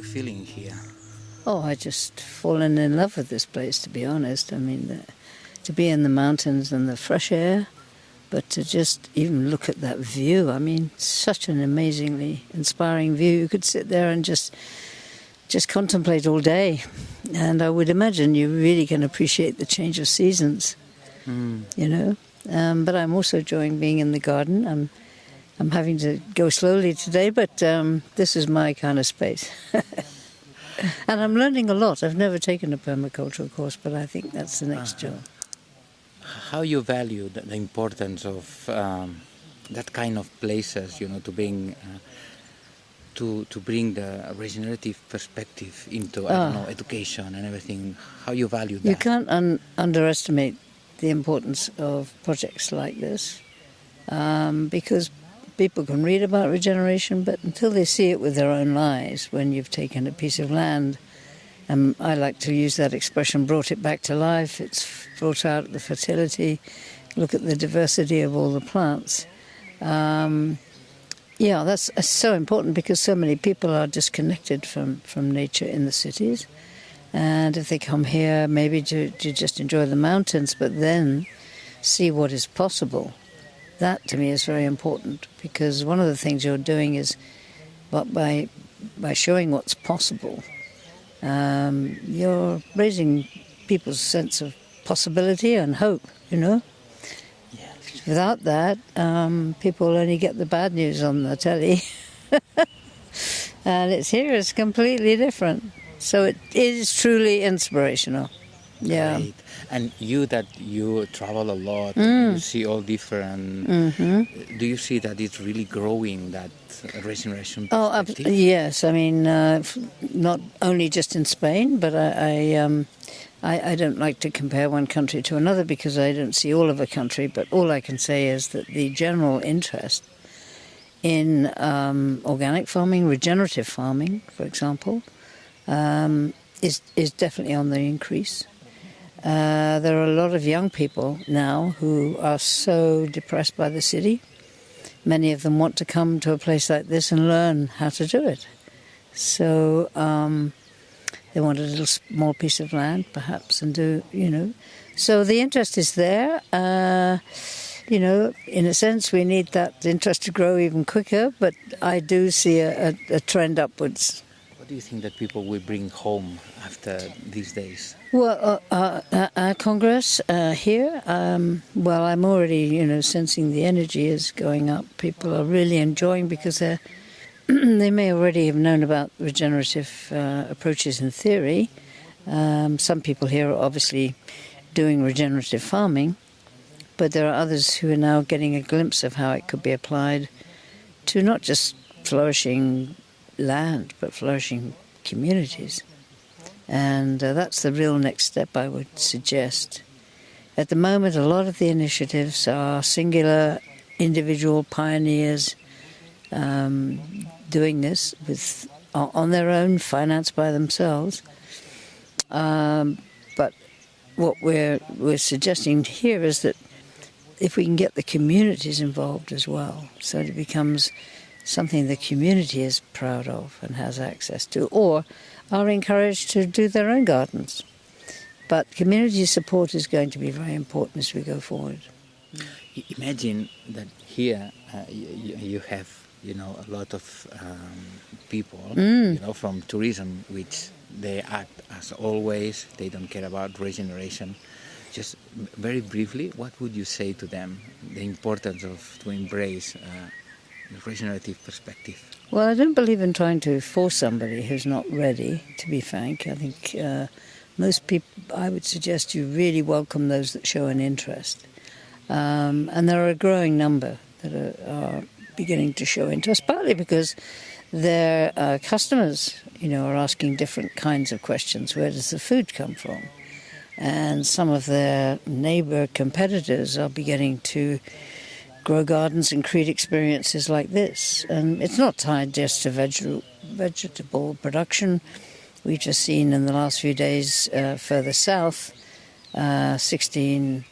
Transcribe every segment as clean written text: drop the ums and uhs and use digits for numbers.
feeling here? Oh, I just fallen in love with this place, to be honest. I mean, to be in the mountains and the fresh air, but to just even look at that view. I mean, such an amazingly inspiring view. You could sit there and just contemplate all day. And I would imagine you really can appreciate the change of seasons, you know. But I'm also enjoying being in the garden. I'm having to go slowly today, but this is my kind of space. And I'm learning a lot. I've never taken a permaculture course, but I think that's the next job. How you value the importance of that kind of places, you know, to bring the regenerative perspective into, I don't know, education and everything. How you value that? You can't underestimate the importance of projects like this, because people can read about regeneration, but until they see it with their own eyes, when you've taken a piece of land, and I like to use that expression, brought it back to life, it's brought out the fertility, look at the diversity of all the plants. Yeah, that's so important because so many people are disconnected from nature in the cities. And if they come here, maybe to just enjoy the mountains, but then see what is possible, that to me is very important, because one of the things you're doing is, by showing what's possible, you're raising people's sense of possibility and hope, you know. Yeah. Without that, people only get the bad news on the telly. And it's completely different. So it is truly inspirational. Yeah. Great. And you travel a lot, you see all different, do you see that it's really growing, that regeneration perspective? Yes. I mean, not only just in Spain, but I don't like to compare one country to another because I don't see all of a country, but all I can say is that the general interest in organic farming, regenerative farming, for example, is definitely on the increase. There are a lot of young people now who are so depressed by the city. Many of them want to come to a place like this and learn how to do it. So they want a little small piece of land, perhaps, and do, you know. So the interest is there. You know, in a sense, we need that interest to grow even quicker, but I do see a trend upwards. What do you think that people will bring home after these days? Well, our Congress here, well, I'm already, you know, sensing the energy is going up. People are really enjoying because they may already have known about regenerative approaches in theory. Some people here are obviously doing regenerative farming, but there are others who are now getting a glimpse of how it could be applied to not just flourishing land, but flourishing communities. And that's the real next step, I would suggest. At the moment, a lot of the initiatives are singular individual pioneers doing this on their own, financed by themselves. But what we're suggesting here is that if we can get the communities involved as well, so it becomes something the community is proud of and has access to, or are encouraged to do their own gardens. But community support is going to be very important as we go forward. Imagine that here you have, you know, a lot of people, you know, from tourism, which they act as always, they don't care about regeneration. Just very briefly, what would you say to them, the importance to embrace the regenerative perspective? Well, I don't believe in trying to force somebody who's not ready, to be frank. I think most people, I would suggest you really welcome those that show an interest. And there are a growing number that are beginning to show interest, partly because their customers, you know, are asking different kinds of questions. Where does the food come from? And some of their neighbor competitors are beginning to grow gardens and create experiences like this. And it's not tied just to vegetable production. We've just seen in the last few days further south 16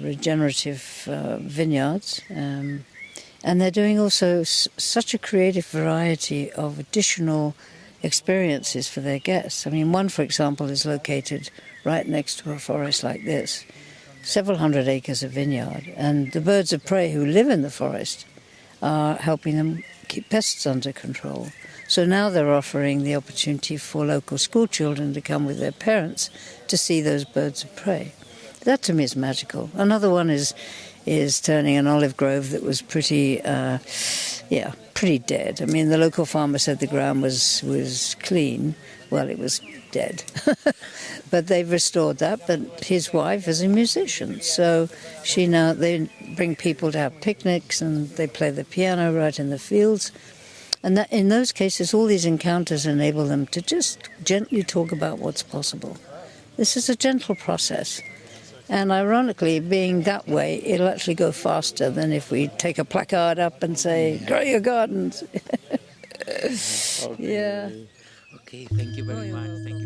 regenerative vineyards. And they're doing also such a creative variety of additional experiences for their guests. I mean, one, for example, is located right next to a forest like this, several hundred acres of vineyard, and the birds of prey who live in the forest are helping them keep pests under control. So now they're offering the opportunity for local school children to come with their parents to see those birds of prey. That to me is magical. Another one is turning an olive grove that was pretty dead. I mean, the local farmer said the ground was clean. Well, it was dead. But they've restored that. But his wife is a musician, so they bring people to have picnics and they play the piano right in the fields. And that, in those cases, all these encounters enable them to just gently talk about what's possible. This is a gentle process. And ironically, being that way, it'll actually go faster than if we take a placard up and say, grow your gardens. Okay. Yeah. Okay, thank you very much. Thank you.